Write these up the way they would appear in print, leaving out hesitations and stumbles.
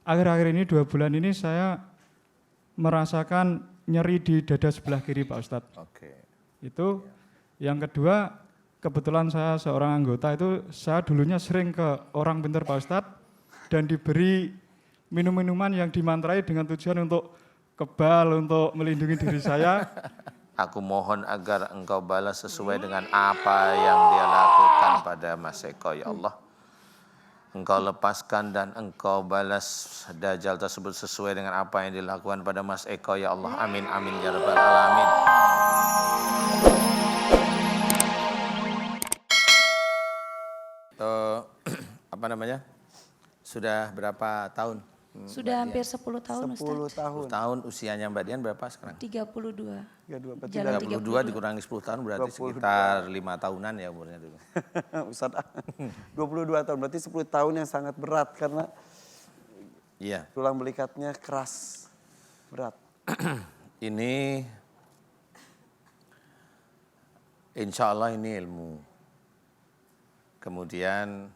akhir-akhir ini 2 bulan ini saya merasakan nyeri di dada sebelah kiri Pak Ustadz. Oke. Itu yang kedua, kebetulan saya seorang anggota itu saya dulunya sering ke orang pintar Pak Ustadz dan diberi minum-minuman yang dimantrai dengan tujuan untuk kebal, untuk melindungi diri saya. Aku mohon agar engkau balas sesuai dengan apa yang dia lakukan pada Mas Eko, ya Allah. Engkau lepaskan dan engkau balas Dajjal tersebut sesuai dengan apa yang dilakukan pada Mas Eko, ya Allah. Amin, amin, ya Rabbal Alamin. Apa namanya? Sudah berapa tahun? Sudah hampir 10 tahun 10 Ustaz. tahun. 10 tahun usianya Mbak Dian berapa sekarang? 32. 32, Jalan 32 dikurangi 10 tahun berarti 22. sekitar 5 tahunan ya umurnya dulu. Ustaz, 22 tahun, berarti 10 tahun yang sangat berat karena Iya. tulang belikatnya keras, berat. Ini insya Allah ini ilmu. Kemudian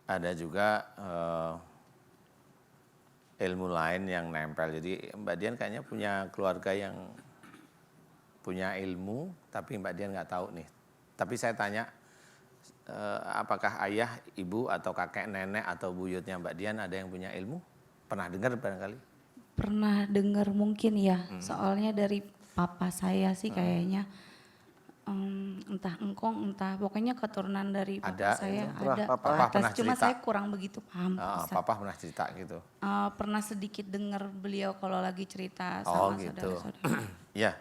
ada juga ilmu lain yang nempel. Jadi Mbak Dian kayaknya punya keluarga yang punya ilmu, tapi Mbak Dian nggak tahu nih. Tapi saya tanya, apakah ayah, ibu, atau kakek, nenek, atau buyutnya Mbak Dian ada yang punya ilmu? Pernah dengar barangkali? Pernah dengar mungkin ya, soalnya dari papa saya sih kayaknya. Entah engkong, entah pokoknya keturunan dari papa Ada, saya itu. ada Papa ke atas. pernah Cuma cerita. saya kurang begitu paham. Ustaz. Papa pernah cerita gitu. Pernah sedikit dengar beliau kalau lagi cerita Oh sama gitu. saudara-saudara. Ya,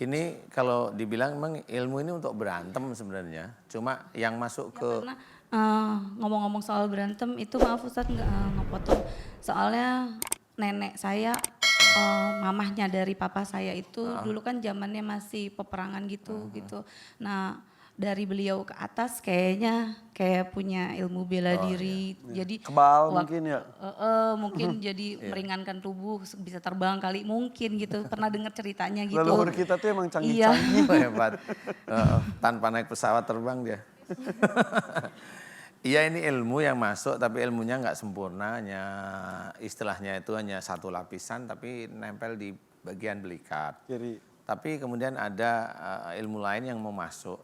ini kalau dibilang memang ilmu ini untuk berantem sebenarnya. Cuma yang masuk ke Karena ngomong-ngomong soal berantem itu maaf Ustadz nggak ngepotong. Soalnya nenek saya, mamahnya dari papa saya itu dulu kan zamannya masih peperangan gitu gitu. Nah dari beliau ke atas kayaknya kayak punya ilmu bela diri. Jadi Kebal mungkin ya. mungkin jadi meringankan tubuh bisa terbang kali mungkin gitu. Pernah dengar ceritanya gitu. Leluhur kita tuh emang Iya. canggih-canggih. hebat. Tanpa naik pesawat terbang dia. Iya ini ilmu yang masuk tapi ilmunya nggak sempurna, hanya istilahnya itu hanya satu lapisan tapi nempel di bagian belikat. Jadi Tapi kemudian ada ilmu lain yang mau masuk.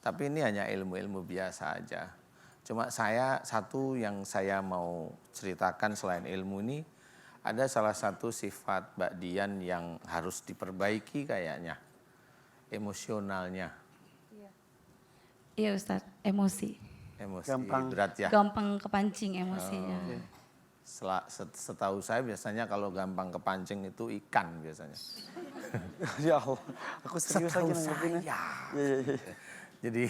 Tapi ini hanya ilmu-ilmu biasa aja. Cuma satu yang saya mau ceritakan selain ilmu ini, ada salah satu sifat Mbak Dian yang harus diperbaiki kayaknya. Emosionalnya. Iya Ustadz, emosi. Emosi Gampang. berat ya. Gampang kepancing emosinya. Setahu saya biasanya kalau gampang kepancing itu ikan biasanya. ya Allah, aku serius lagi Setahu nanggepinnya. saya. Iya. Jadi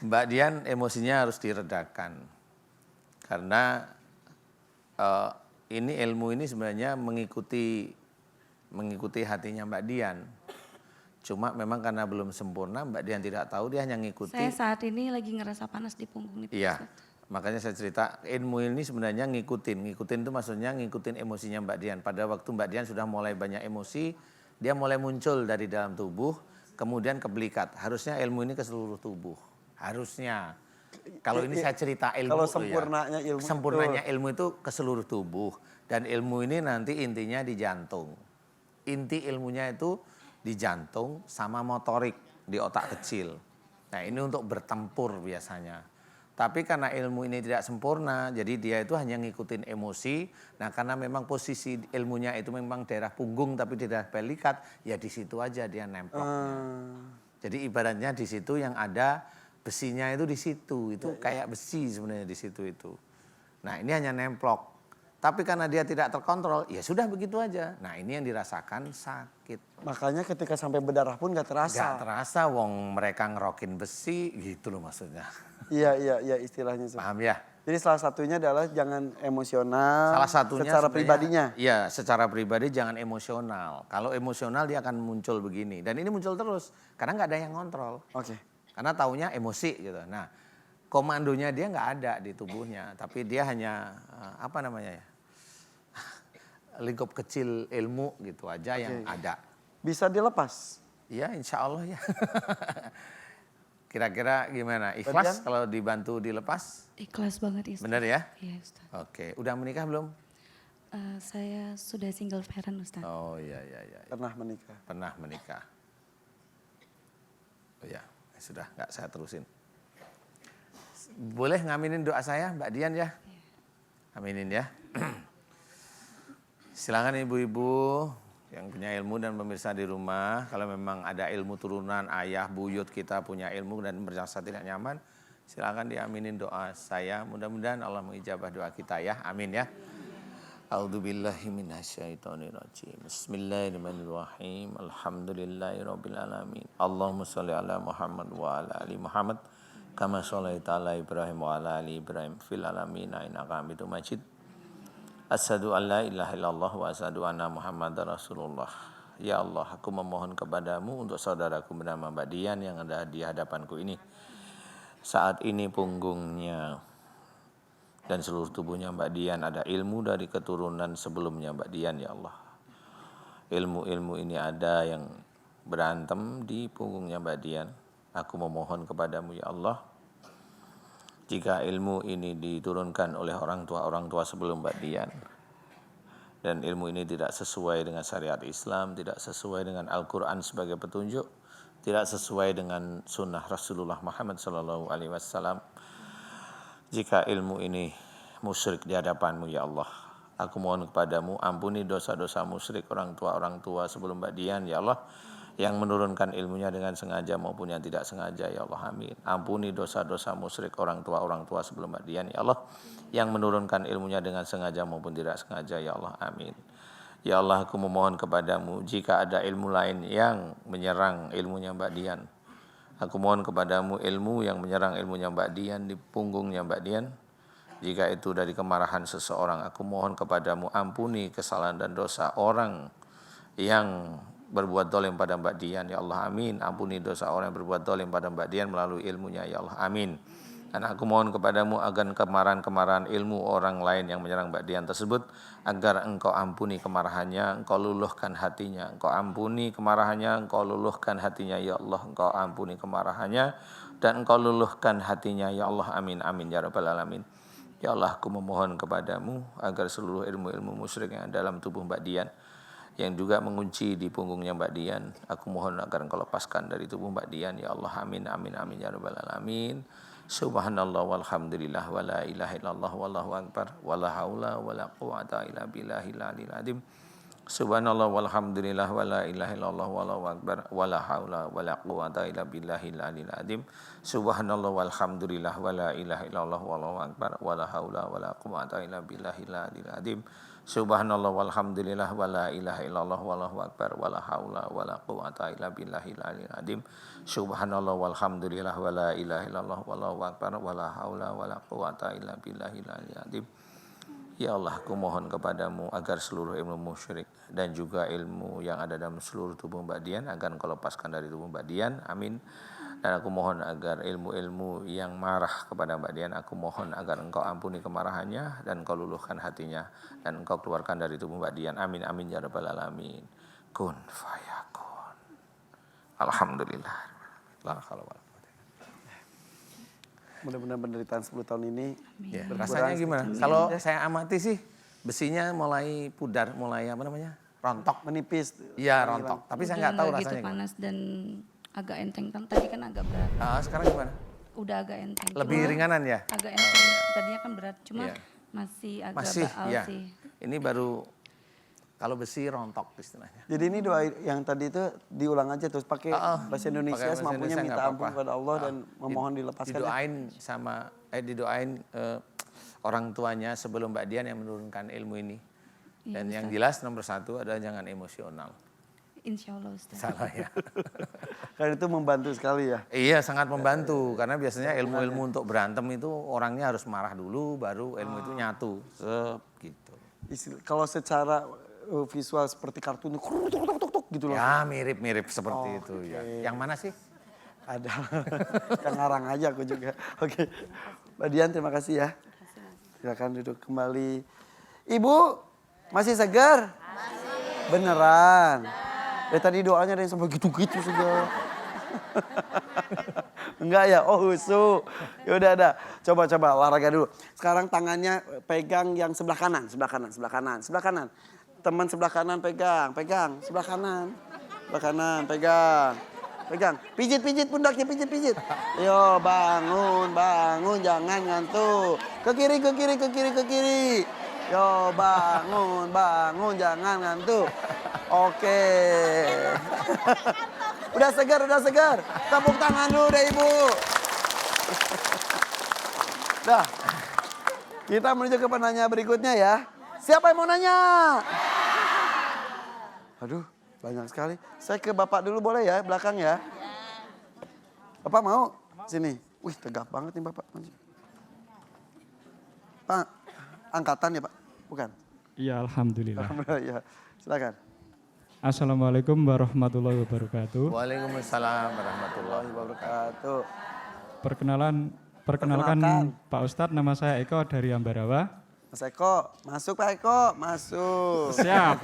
Mbak Dian emosinya harus diredakan. Karena ini ilmu ini sebenarnya mengikuti hatinya Mbak Dian. Cuma memang karena belum sempurna Mbak Dian tidak tahu, dia hanya ngikuti. Saya saat ini lagi ngerasa panas di punggung nih Pak Iya, Ustadz. makanya saya cerita ilmu ini sebenarnya ngikutin itu maksudnya ngikutin emosinya Mbak Dian. Pada waktu Mbak Dian sudah mulai banyak emosi, dia mulai muncul dari dalam tubuh, kemudian ke belikat. Harusnya ilmu ini ke seluruh tubuh, harusnya. Kalau ini saya cerita ilmu Kalau tuh sempurnanya ilmu itu. sempurnanya ilmu itu ke seluruh tubuh. Dan ilmu ini nanti intinya di jantung. Inti ilmunya itu di jantung sama motorik di otak kecil. Nah ini untuk bertempur biasanya. Tapi karena ilmu ini tidak sempurna, jadi dia itu hanya ngikutin emosi. Nah karena memang posisi ilmunya itu memang daerah punggung tapi di daerah belikat, ya di situ aja dia nemploknya. Jadi ibaratnya di situ yang ada besinya itu di situ, itu kayak besi sebenarnya di situ itu. Nah ini hanya nemplok. Tapi karena dia tidak terkontrol, ya sudah begitu aja. Nah ini yang dirasakan sakit. Makanya ketika sampai berdarah pun gak terasa. Gak terasa, wong mereka ngerokin besi, gitu loh maksudnya. Iya istilahnya. Paham ya? Jadi salah satunya adalah jangan emosional. Salah satunya secara pribadinya. Iya, secara pribadi jangan emosional. Kalau emosional dia akan muncul begini. Dan ini muncul terus, karena nggak ada yang ngontrol. Oke. Karena taunya emosi gitu. Nah, komandonya dia nggak ada di tubuhnya, tapi dia hanya apa namanya ya, lingkup kecil ilmu gitu aja yang ada. Bisa dilepas. Iya, insya Allah ya. Kira-kira gimana? Ikhlas kalau dibantu dilepas? Ikhlas banget Ustaz. Bener ya? Iya Ustaz. Oke, udah menikah belum? Saya sudah single parent Ustaz. Oh iya, iya, iya. Pernah menikah. Pernah menikah. Oh ya, sudah nggak saya terusin. Boleh ngaminin doa saya Mbak Dian ya? Aminin ya. Silakan ibu-ibu yang punya ilmu dan pemirsa di rumah, kalau memang ada ilmu turunan, ayah, buyut kita punya ilmu dan merasa tidak nyaman, silakan diaminin doa saya. Mudah-mudahan Allah mengijabah doa kita ya. Amin ya. A'udzubillahi minasyaitonirrajim. Bismillahirrahmanirrahim. Alhamdulillahirabbil alamin. Allahumma shalli ala Muhammad wa ala ali Muhammad kama shallaita ala Ibrahim wa ala ali Ibrahim fil alamin innaka Hamidum Majid. Asyhadu an la ilaha illallah wa asyhadu anna Muhammadar Rasulullah. Ya Allah, aku memohon kepadamu untuk saudaraku bernama Mbak Dian yang ada di hadapanku ini. Saat ini punggungnya dan seluruh tubuhnya Mbak Dian ada ilmu dari keturunan sebelumnya Mbak Dian, ya Allah. Ilmu-ilmu ini ada yang berantem di punggungnya Mbak Dian. Aku memohon kepadamu ya Allah, jika ilmu ini diturunkan oleh orang tua sebelum Mbak Dian, dan ilmu ini tidak sesuai dengan syariat Islam, tidak sesuai dengan Al-Quran sebagai petunjuk, tidak sesuai dengan sunnah Rasulullah Muhammad SAW, jika ilmu ini musyrik di hadapanmu ya Allah, aku mohon kepadamu ampuni dosa-dosa musyrik orang tua sebelum Mbak Dian ya Allah, yang menurunkan ilmunya dengan sengaja maupun yang tidak sengaja ya Allah, amin. Ampuni dosa-dosa musyrik orang tua sebelum Mbak Dian ya Allah, yang menurunkan ilmunya dengan sengaja maupun tidak sengaja ya Allah, amin. Ya Allah, aku memohon kepadamu jika ada ilmu lain yang menyerang ilmunya Mbak Dian, aku mohon kepadamu ilmu yang menyerang ilmunya Mbak Dian di punggungnya Mbak Dian, jika itu dari kemarahan seseorang, aku mohon kepadamu ampuni kesalahan dan dosa orang yang berbuat dolim pada Mbak Dian ya Allah, amin. Ampuni dosa orang yang berbuat dolim pada Mbak Dian melalui ilmunya ya Allah, amin. Dan aku mohon kepadamu agar kemarahan-kemarahan ilmu orang lain yang menyerang Mbak Dian tersebut, agar engkau ampuni kemarahannya, engkau luluhkan hatinya, engkau ampuni kemarahannya, engkau luluhkan hatinya ya Allah, engkau ampuni kemarahannya dan engkau luluhkan hatinya ya Allah, amin, amin ya rabbal alamin. Ya Allah, aku memohon kepadamu agar seluruh ilmu-ilmu musyrik yang ada dalam tubuh Mbak Dian, yang juga mengunci di punggungnya Mbak Dian, aku mohon agar engkau lepaskan dari tubuh Mbak Dian ya Allah, amin, amin, amin ya rabbal alamin. Subhanallah walhamdulillah wa la ilaha illallah wallahu akbar wa la haula wa la quwata illa billahil aliyil azim. Subhanallah walhamdulillah wa la ilaha illallah wallahu akbar wa la haula wa la quwata illa billahil aliyil azim. Subhanallah walhamdulillah wa la ilaha illallah wallahu akbar wa la haula wa la quwata illa billahil aliyil azim. Subhanallah walhamdulillah wa la ilaha illallah wallahu akbar wa la haula wa la quwata illa billahil aliyil azim. Subhanallah walhamdulillah wa la ilaha illallah wallahu akbar wa la haula wa la quwata illa billahil aliyil azim. Ya Allah, aku mohon kepadamu agar seluruh ilmu musyrik dan juga ilmu yang ada dalam seluruh tubuh Mbak Dian agar engkau lepaskan dari tubuh Mbak Dian, amin. Dan aku mohon agar ilmu-ilmu yang marah kepada Mbak Dian, aku mohon agar engkau ampuni kemarahannya dan engkau luluhkan hatinya dan engkau keluarkan dari tubuh Mbak Dian, amin, amin ya rabbal alamin. Kun fayakun. Alhamdulillah. La haula wala quwwata. Mudah-mudahan penderitaan 10 tahun ini Ya, berkurang rasanya gimana? sedikit. Kalau saya amati sih besinya mulai pudar, mulai apa namanya? Rontok. Menipis. Iya, rontok. Tapi saya nggak tahu Udah rasanya. gitu panas dan agak enteng, kan tadi kan agak berat. Sekarang gimana? Udah agak enteng. Lebih Cuma ringanan ya? Agak enteng. Tadinya kan berat, cuma Iya. masih agak Masih, baal ya. sih. Ini baru kalau besi rontok istilahnya. Jadi ini doa yang tadi itu diulang aja terus pakai bahasa Indonesia Pakai bahasa semampunya Indonesia minta nggak ampun apa-apa. kepada Allah dan memohon dilepaskan. Didoain sama didoain orang tuanya sebelum Mbak Dian yang menurunkan ilmu ini. Iya, Dan yang Ustaz. jelas nomor satu adalah jangan emosional. Insya Allah Ustaz. Salah ya. Karena itu membantu sekali ya. Iya, sangat membantu karena biasanya ilmu-ilmu untuk berantem itu orangnya harus marah dulu baru ilmu itu nyatu. Gitu. Kalau secara visual seperti kartun tuk gitu loh. Ya, mirip-mirip seperti itu ya. Yang mana sih? Ada. Yang ngarang aja aku juga. Oke. Mbak Dian terima kasih ya. Silakan duduk kembali. Ibu masih segar? Masih. Beneran. Dari tadi doanya ada yang sampai gitu-gitu sudah. Enggak ya? Oh husu. Yaudah ada. Coba olahraga dulu. Sekarang tangannya pegang yang sebelah kanan. Teman sebelah kanan pegang. Sebelah kanan, pegang. Pijit pundaknya, pijit. Yo bangun, jangan ngantuk. Ke kiri. Yo bangun, jangan ngantuk. Oke. Udah segar. Tepuk tangan dulu deh Ibu. Dah. Kita menuju ke penanya berikutnya ya. Siapa yang mau nanya? Aduh, banyak sekali. Saya ke Bapak dulu boleh ya, belakang ya. Bapak mau? Sini. Wih, tegap banget nih Bapak. Pak, angkatan ya Pak? Bukan? Iya, alhamdulillah. Alhamdulillah, ya. Silakan. Assalamualaikum warahmatullahi wabarakatuh. Waalaikumsalam warahmatullahi Wabarakatuh. Perkenalkan Pak Ustadz, nama saya Eko dari Ambarawa. Mas Eko, masuk Pak Eko, masuk. Siap.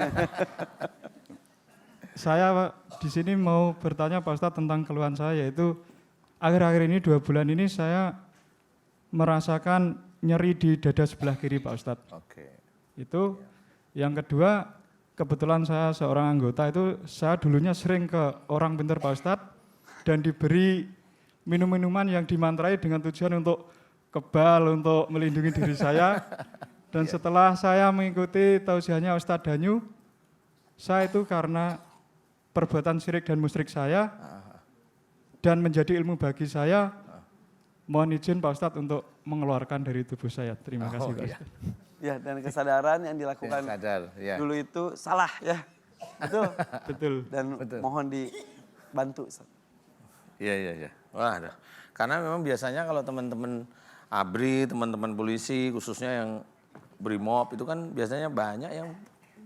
Saya di sini mau bertanya Pak Ustadz tentang keluhan saya, yaitu akhir-akhir ini 2 bulan ini saya merasakan nyeri di dada sebelah kiri Pak Ustadz. Oke. Itu yang kedua, kebetulan saya seorang anggota itu saya dulunya sering ke orang pintar Pak Ustadz dan diberi minum-minuman yang dimantrai dengan tujuan untuk kebal, untuk melindungi diri saya. Dan setelah saya mengikuti tausiahnya Ustadz Danyu, saya itu karena perbuatan syirik dan musyrik saya dan menjadi ilmu bagi saya, mohon izin Pak Ustadz untuk mengeluarkan dari tubuh saya. Terima kasih Pak Ustadz. Ya, dan kesadaran yang dilakukan Ya. dulu itu salah ya. Betul? Betul. Dan Betul. mohon dibantu. Ustaz. Iya. Wah, dah. Karena memang biasanya kalau teman-teman ABRI, teman-teman polisi, khususnya yang BRIMOB itu kan biasanya banyak yang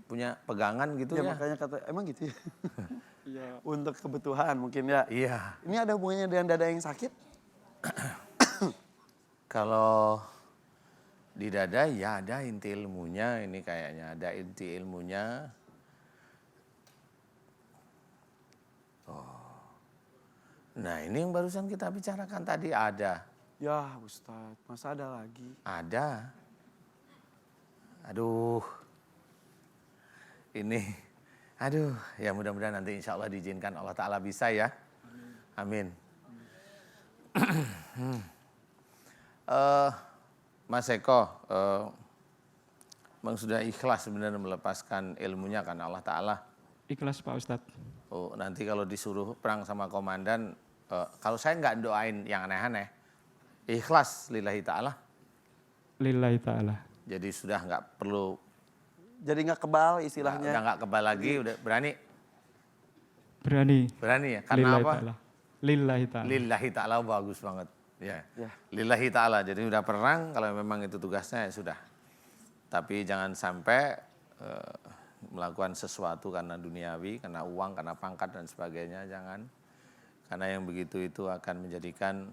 punya pegangan gitu Ya, ya. makanya kata, emang gitu ya? Iya. Untuk kebutuhan mungkin ya. Iya. Ini ada hubungannya dengan dada yang sakit? Kalau di dada ya ada inti ilmunya, ini kayaknya ada inti ilmunya. Nah ini yang barusan kita bicarakan tadi ada. Ya Ustadz, masa ada lagi? Ada. Aduh. Ini. Aduh, ya mudah-mudahan nanti insya Allah diizinkan Allah Ta'ala bisa ya. Amin. Mas Eko, Bang sudah ikhlas sebenarnya melepaskan ilmunya kan Allah Ta'ala. Ikhlas Pak Ustadz. Oh, nanti kalau disuruh perang sama komandan, kalau saya nggak doain yang aneh-aneh, ikhlas lillahi ta'ala. Lillahi ta'ala. Jadi sudah nggak perlu, Jadi nggak kebal istilahnya? udah nggak kebal lagi, udah berani. Berani ya, karena Lillahi apa? ta'ala. Lillahi ta'ala. Lillahi ta'ala bagus banget. Ya. Ya. Lillahi ta'ala, jadi udah perang, kalau memang itu tugasnya ya sudah. Tapi jangan sampai melakukan sesuatu karena duniawi, karena uang, karena pangkat dan sebagainya, jangan. Karena yang begitu itu akan menjadikan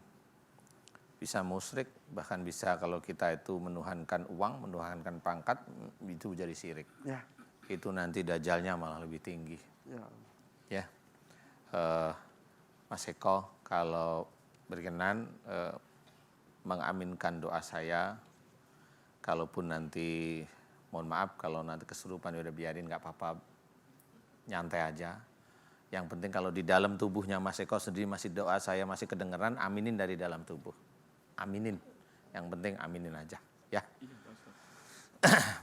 bisa musyrik, bahkan bisa kalau kita itu menuhankan uang, menuhankan pangkat, itu jadi syirik. Ya. Itu nanti dajalnya malah lebih tinggi. Ya. Ya, Mas Eko, kalau berkenan mengaminkan doa saya, kalaupun nanti, mohon maaf kalau nanti kesurupan ya udah biarin nggak apa-apa, nyantai aja. Yang penting kalau di dalam tubuhnya Mas Eko sendiri masih doa saya masih kedengeran, aminin dari dalam tubuh. Aminin, yang penting aminin aja ya.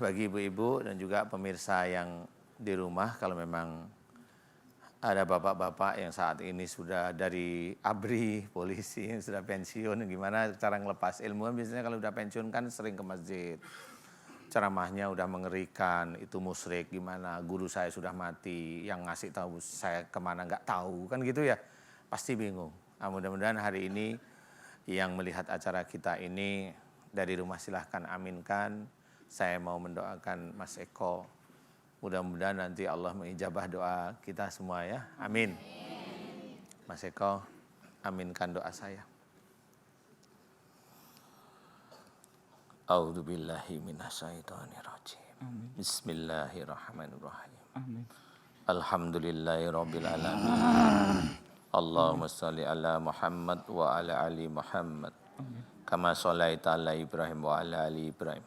Bagi ibu-ibu dan juga pemirsa yang di rumah, kalau memang ada bapak-bapak yang saat ini sudah dari ABRI, polisi, yang sudah pensiun, gimana cara ngelepas ilmu? Biasanya kalau udah pensiun kan sering ke masjid. Ceramahnya udah mengerikan, itu musyrik, gimana, guru saya sudah mati, yang ngasih tahu saya kemana nggak tahu, kan gitu ya. Pasti bingung. Nah, mudah-mudahan hari ini yang melihat acara kita ini dari rumah silahkan aminkan. Saya mau mendoakan Mas Eko. Mudah-mudahan nanti Allah mengijabah doa kita semua ya. Amin. Mas Eko, aminkan doa saya. A'udzubillahi minasyaitonirrajim. Bismillahirrahmanirrahim. Amin. Alhamdulillahirabbil alamin. Allahumma sholli ala Muhammad wa ala ali Muhammad. Kama sholaita ala Ibrahim wa ala ali Ibrahim.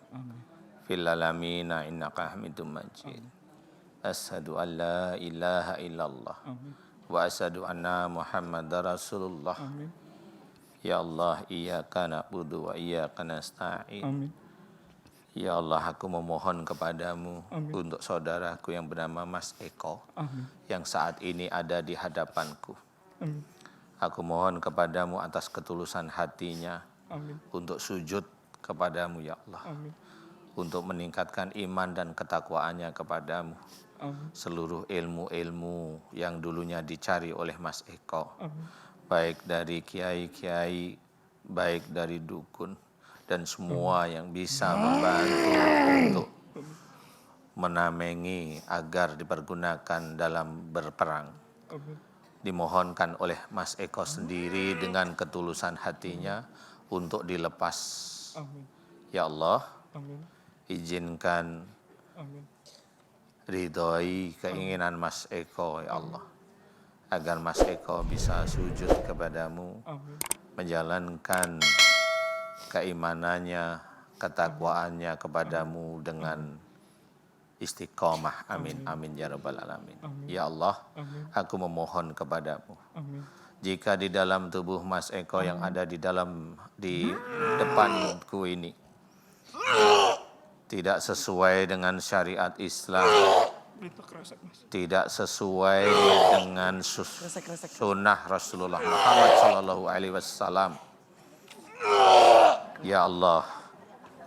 Fil alamina innaka Hamidum Majid. Asyhadu an la ilaha illallah. Wa asyhadu anna Muhammadar Rasulullah. Ya Allah, iyyaka na'budu wa iyyaka nasta'in. Amin. Ya Allah, aku memohon kepadamu untuk saudaraku yang bernama Mas Eko yang saat ini ada di hadapanku. Aku mohon kepadamu atas ketulusan hatinya untuk sujud kepadamu ya Allah. Untuk meningkatkan iman dan ketakwaannya kepadamu. Seluruh ilmu-ilmu yang dulunya dicari oleh Mas Eko. Baik dari kiai-kiai, baik dari dukun. Dan semua yang bisa membantu untuk menamengi agar dipergunakan dalam berperang. Dimohonkan oleh Mas Eko sendiri dengan ketulusan hatinya untuk dilepas. Ya Allah, izinkan ridhoi keinginan Mas Eko ya Allah. Agar Mas Eko bisa sujud kepadamu, menjalankan keimanannya, ketakwaannya kepadamu dengan istiqomah. Amin, amin ya rabbal alamin. Ya Allah, aku memohon kepadamu. Jika di dalam tubuh Mas Eko yang ada di depanku ini tidak sesuai dengan syariat Islam, tidak sesuai dengan sunnah Rasulullah Muhammad sallallahu alaihi wasallam. Ya Allah,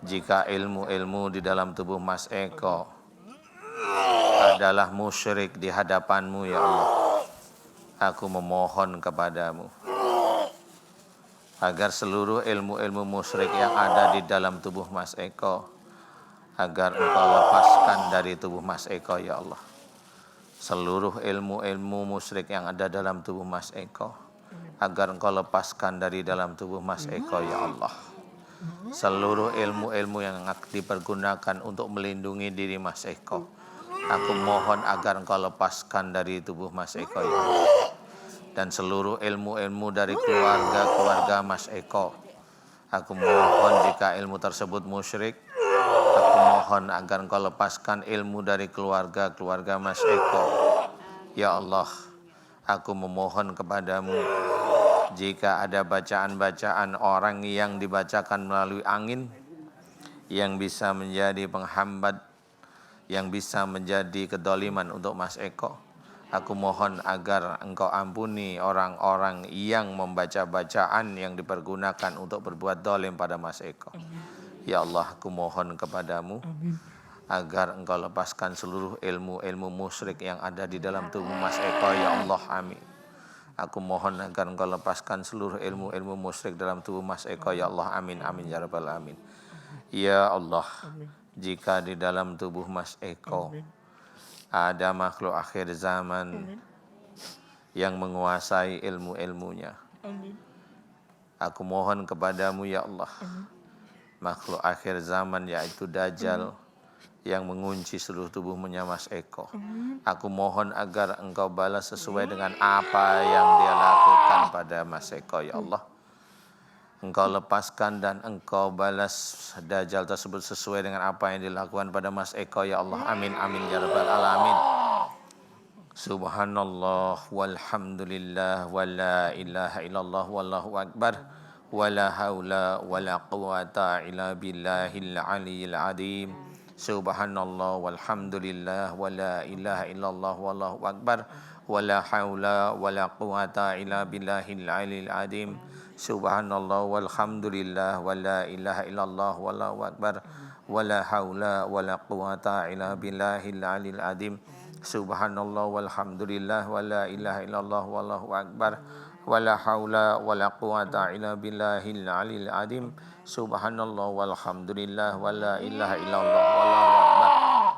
jika ilmu-ilmu di dalam tubuh Mas Eko adalah musyrik di hadapanmu ya Allah, aku memohon kepadamu agar seluruh ilmu-ilmu musyrik yang ada di dalam tubuh Mas Eko, agar Engkau lepaskan dari tubuh Mas Eko ya Allah. Seluruh ilmu-ilmu musyrik yang ada dalam tubuh Mas Eko, agar Engkau lepaskan dari dalam tubuh Mas Eko ya Allah. Seluruh ilmu-ilmu yang dipergunakan untuk melindungi diri Mas Eko, aku mohon agar Engkau lepaskan dari tubuh Mas Eko ya Allah. Dan seluruh ilmu-ilmu dari keluarga Mas Eko, aku mohon jika ilmu tersebut musyrik, aku mohon agar Engkau lepaskan ilmu dari keluarga Mas Eko. Ya Allah, aku memohon kepadamu, jika ada bacaan-bacaan orang yang dibacakan melalui angin, yang bisa menjadi penghambat, yang bisa menjadi kedoliman untuk Mas Eko, aku mohon agar Engkau ampuni orang-orang yang membaca bacaan yang dipergunakan untuk berbuat dolim pada Mas Eko. Ya Allah, aku mohon kepadamu agar Engkau lepaskan seluruh ilmu-ilmu musyrik yang ada di dalam tubuh Mas Eko. Ya Allah, amin. Aku mohon agar Engkau lepaskan seluruh ilmu-ilmu musyrik dalam tubuh Mas Eko. Ya Allah, amin, amin ya rabbal alamin. Ya Allah, jika di dalam tubuh Mas Eko ada makhluk akhir zaman yang menguasai ilmu-ilmunya, aku mohon kepadamu ya Allah, makhluk akhir zaman yaitu Dajjal yang mengunci seluruh tubuhnya Mas Eko, aku mohon agar Engkau balas sesuai dengan apa yang dia lakukan pada Mas Eko ya Allah. Engkau lepaskan dan Engkau balas Dajjal tersebut sesuai dengan apa yang dilakukan pada Mas Eko ya Allah. Amin, amin ya rabbal alamin. Subhanallah walhamdulillah wa la ilaha illallah wallahu akbar wa la haula wa la quwata illa billahil aliyyil azim. Subhanallah walhamdulillah wa la ilaha illallah wallahu akbar wa la haula wa la quwata illa billahil aliyyil azim. Subhanallah walhamdulillah wa la ilaha illallah wallahu akbar wa la haula wa la quwata illa billahil aliyyil azim. Subhanallah walhamdulillah wa la ilaha illallah wallahu akbar wa la haula wa la quwata illa billahil aliyyil azim. Subhanallah walhamdulillah wa la ilaha illallah wallahu akbar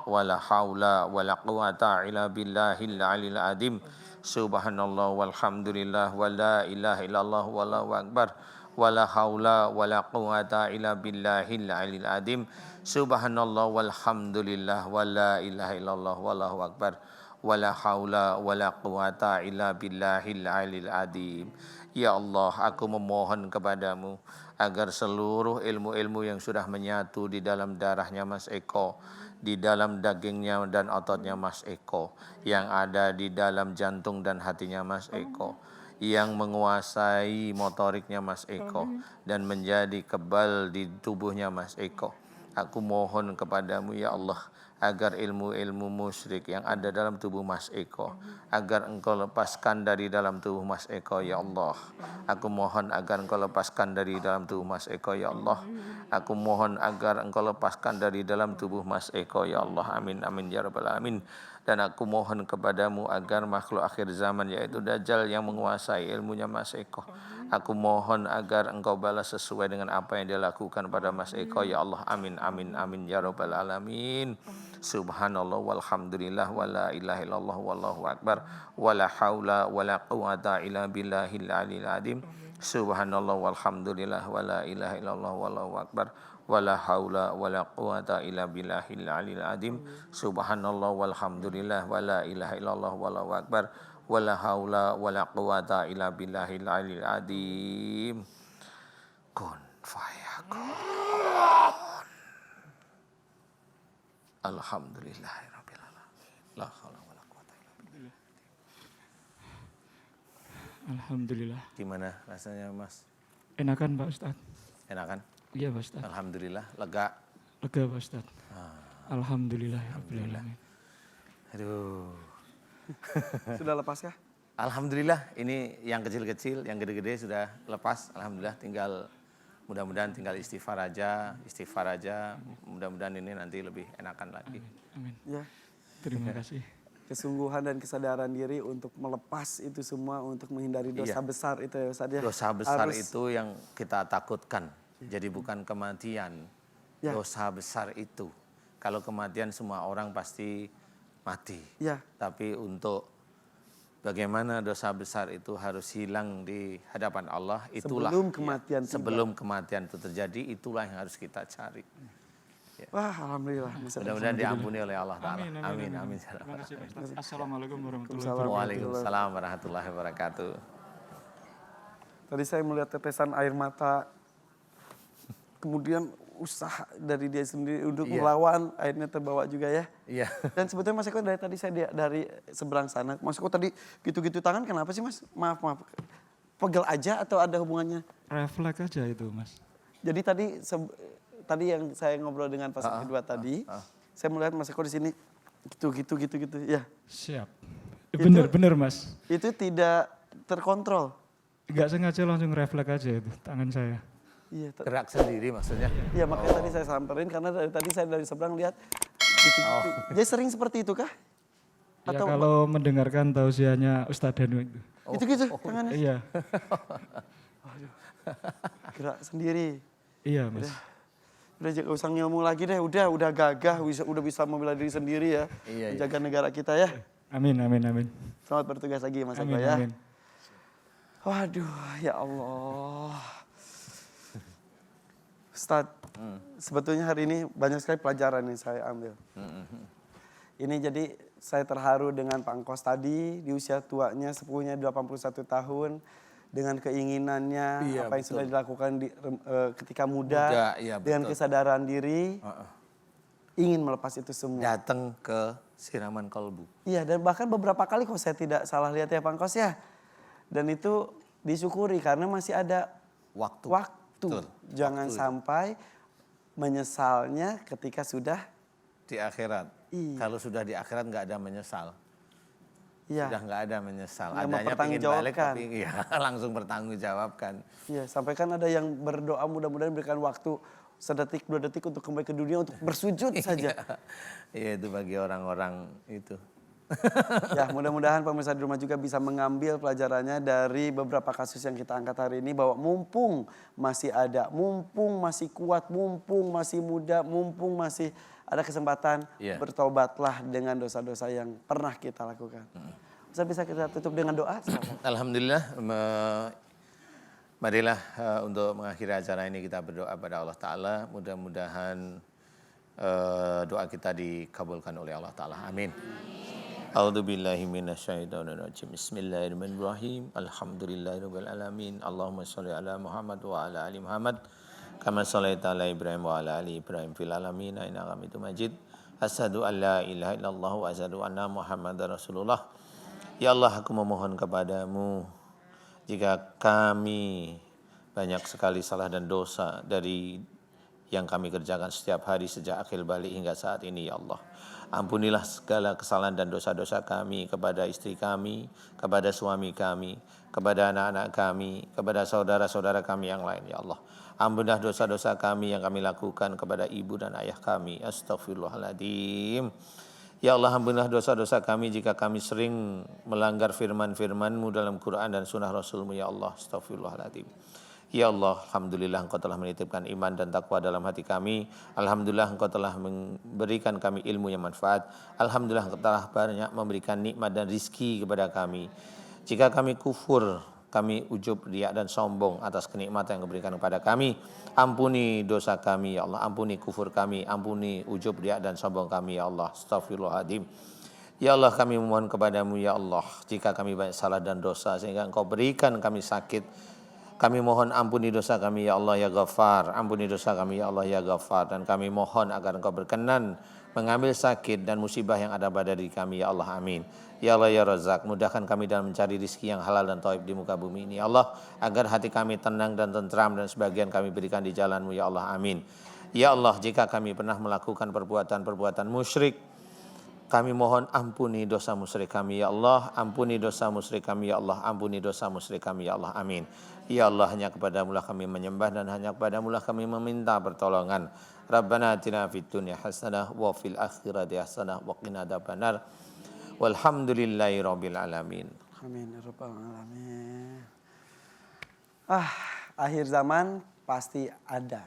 wa la haula wa la quwata illa billahil aliyyil azim. Subhanallah walhamdulillah wa la ilaha illallah wallahu akbar wa la haula wa la quwata illa billahil aliyyil azim. Subhanallah walhamdulillah wa la ilaha illallah wallahu akbar wala haula wala quwata illa billahil alil adim. Ya Allah, aku memohon kepadamu agar seluruh ilmu-ilmu yang sudah menyatu di dalam darahnya Mas Eko, di dalam dagingnya dan ototnya Mas Eko, yang ada di dalam jantung dan hatinya Mas Eko, yang menguasai motoriknya Mas Eko dan menjadi kebal di tubuhnya Mas Eko. Aku mohon kepadamu ya Allah, agar ilmu-ilmu musyrik yang ada dalam tubuh Mas Eko, agar engkau lepaskan dari dalam tubuh Mas Eko ya Allah. Aku mohon agar engkau lepaskan dari dalam tubuh Mas Eko ya Allah. Aku mohon agar engkau lepaskan dari dalam tubuh Mas Eko ya Allah. Amin amin ya rabbal alamin. Dan aku mohon kepadamu agar makhluk akhir zaman yaitu Dajjal yang menguasai ilmunya Mas Eko, aku mohon agar engkau balas sesuai dengan apa yang dia lakukan pada Mas Eko ya Allah. Amin amin amin ya rabbal alamin. Subhanallah walhamdulillah wala ilaha illallah wallahu akbar wala haula wala quwata illa billahil aliyil azim. Subhanallah walhamdulillah wala ilaha illallah wallahu akbar wala haula wala quwata illa billahil aliyil azim. Subhanallah walhamdulillah wala ilaha illallah wallahu akbar wala haula wala quwata illa billahil aliyil azim. Kun fayakun. Alhamdulillahirabbil alamin. La haula wala quwata illa billah. Alhamdulillah. Gimana rasanya Mas? Enakan Pak Ustadz? Enakan? Iya Pak Ustadz. Alhamdulillah, lega. Lega Pak Ustadz. Alhamdulillah ya Rabbil alamin. Aduh. Sudah lepas ya? Alhamdulillah, ini yang kecil-kecil, yang gede-gede sudah lepas. Alhamdulillah, tinggal mudah-mudahan tinggal istighfar aja. Mudah-mudahan ini nanti lebih enakan lagi. Amin. Ya. Terima kasih. Kesungguhan dan kesadaran diri untuk melepas itu semua untuk menghindari dosa Iya. besar itu ya Ustaz ya. Dosa besar Harus- itu yang kita takutkan. Jadi bukan kematian. Ya. Dosa besar itu. Kalau kematian semua orang pasti mati. Ya. Tapi untuk bagaimana dosa besar itu harus hilang di hadapan Allah, itulah Sebelum kematian tiba. sebelum kematian itu terjadi, itulah yang harus kita cari. Wah, alhamdulillah. Bisa. Mudah-mudahan diampuni oleh Allah Ta'ala. Amin, amin, amin. Terima kasih Pak Ustadz. Assalamualaikum warahmatullahi wabarakatuh. Waalaikumsalam warahmatullahi wabarakatuh. Tadi saya melihat tetesan air mata, kemudian usaha dari dia sendiri untuk Iya. melawan, akhirnya terbawa juga ya. Iya. Dan sebetulnya Mas Eko dari tadi dari seberang sana, Mas Eko tadi gitu-gitu tangan kenapa sih Mas? Maaf. Pegel aja atau ada hubungannya? Refleks aja itu Mas. Jadi tadi yang saya ngobrol dengan pasangan kedua tadi, saya melihat Mas Eko di sini gitu. Ya. Siap. Bener Mas. Itu tidak terkontrol. Gak sengaja langsung refleks aja itu tangan saya. Iya, Gerak sendiri maksudnya. iya makanya tadi saya samperin karena dari tadi saya dari seberang lihat gitu. Jadi sering seperti itu kah? Ya Atau kalau mendengarkan tausiahnya Ustadz Danu itu. gitu tangannya? Iya, Gerak sendiri. iya Mas. Udah jangan usah ngilmu lagi deh, udah gagah, udah bisa membela diri sendiri ya. Iya. Menjaga negara kita ya. Amin. Selamat bertugas lagi Mas Eko Amin, ya. amin. Waduh, ya Allah. Ustadz, sebetulnya hari ini banyak sekali pelajaran yang saya ambil. Ini jadi saya terharu dengan Pak Engkos tadi di usia tuanya, sepuhnya 81 tahun. Dengan keinginannya, Iya, apa yang betul. sudah dilakukan ketika muda, iya, dengan betul. kesadaran diri, ingin melepas itu semua. Datang ke siraman kolbu. Iya, dan bahkan beberapa kali kok saya tidak salah lihat ya Pak Engkos ya. Dan itu disyukuri karena masih ada waktu. Betul. Jangan Waktu. sampai menyesalnya ketika sudah Di akhirat. Iya. Kalau sudah di akhirat nggak ada menyesal. iya, Sudah nggak ada menyesal. Nggak Adanya pengen balik mempertanggungjawabkan. tapi ya, langsung bertanggungjawabkan. iya, sampai kan ada yang berdoa mudah-mudahan berikan waktu sedetik 2 detik untuk kembali ke dunia untuk bersujud saja. Iya itu bagi orang-orang itu. Ya, mudah-mudahan pemirsa di rumah juga bisa mengambil pelajarannya dari beberapa kasus yang kita angkat hari ini bahwa mumpung masih ada, mumpung masih kuat, mumpung masih muda, mumpung masih ada kesempatan, Iya. bertobatlah dengan dosa-dosa yang pernah kita lakukan. Ustaz, bisa kita tutup dengan doa? Silakan. Alhamdulillah, marilah untuk mengakhiri acara ini kita berdoa pada Allah Ta'ala. Mudah-mudahan doa kita dikabulkan oleh Allah Ta'ala. Amin. A'udzu billahi minasyaitonir rajim. Bismillahirrahmanirrahim. Alhamdulillahirabbil alamin. Allahumma shalli ala Muhammad wa ala ali Muhammad. Kama shallaita ala Ibrahim wa ala ali Ibrahim fil alamin innaka Hamidum Majid. Asyhadu an la ilaha illallah wa asyhadu anna Muhammadar Rasulullah. Ya Allah, aku memohon kepadamu jika kami banyak sekali salah dan dosa dari yang kami kerjakan setiap hari sejak akhir balik hingga saat ini, ya Allah. Ampunilah segala kesalahan dan dosa-dosa kami kepada istri kami, kepada suami kami, kepada anak-anak kami, kepada saudara-saudara kami yang lain, ya Allah. Ampunilah dosa-dosa kami yang kami lakukan kepada ibu dan ayah kami. Astaghfirullahaladzim. Ya Allah, ampunilah dosa-dosa kami jika kami sering melanggar firman-firman-Mu dalam Quran dan sunnah Rasul-Mu, ya Allah. Astaghfirullahaladzim. Ya Allah, Alhamdulillah Engkau telah menitipkan iman dan takwa dalam hati kami. Alhamdulillah Engkau telah memberikan kami ilmu yang manfaat. Alhamdulillah Engkau telah banyak memberikan nikmat dan rizki kepada kami. Jika kami kufur, kami ujub, riak dan sombong atas kenikmatan yang diberikan kepada kami, ampuni dosa kami, ya Allah. Ampuni kufur kami, ampuni ujub, riak dan sombong kami, ya Allah. Astaghfirullahaladzim. Ya Allah, kami memohon kepadamu, ya Allah, jika kami banyak salah dan dosa sehingga Engkau berikan kami sakit, kami mohon ampuni dosa kami, ya Allah, ya Ghaffar. Ampuni dosa kami, ya Allah, ya Ghaffar. Dan kami mohon agar Engkau berkenan mengambil sakit dan musibah yang ada pada diri kami, ya Allah, amin. Ya Allah, ya Razak, mudahkan kami dalam mencari rizki yang halal dan thayyib di muka bumi ini, ya Allah, agar hati kami tenang dan tentram dan sebagian kami berikan di jalan-Mu, ya Allah, amin. Ya Allah, jika kami pernah melakukan perbuatan-perbuatan musyrik, kami mohon ampuni dosa musyrik kami, ya Allah. Ampuni dosa musyrik kami, ya Allah. Ampuni dosa musyrik kami, ya Allah. Amin. Ya Allah, hanya kepadamu lah kami menyembah dan hanya kepadamu lah kami meminta pertolongan. Rabbana atina fid dunya hasanah wa fil akhirati hasanah wa qina adzabannar. Walhamdulillahi rabbil alamin. Amin ya rabbal alamin. Akhir zaman pasti ada.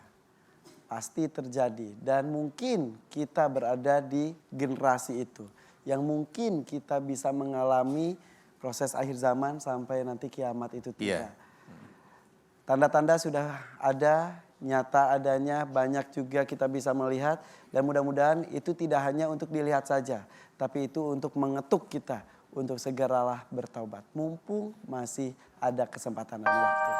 Pasti terjadi dan mungkin kita berada di generasi itu yang mungkin kita bisa mengalami proses akhir zaman sampai nanti kiamat itu tiba. Tanda-tanda sudah ada, nyata adanya, banyak juga kita bisa melihat dan mudah-mudahan itu tidak hanya untuk dilihat saja, tapi itu untuk mengetuk kita untuk segeralah bertaubat mumpung masih ada kesempatan dan waktu.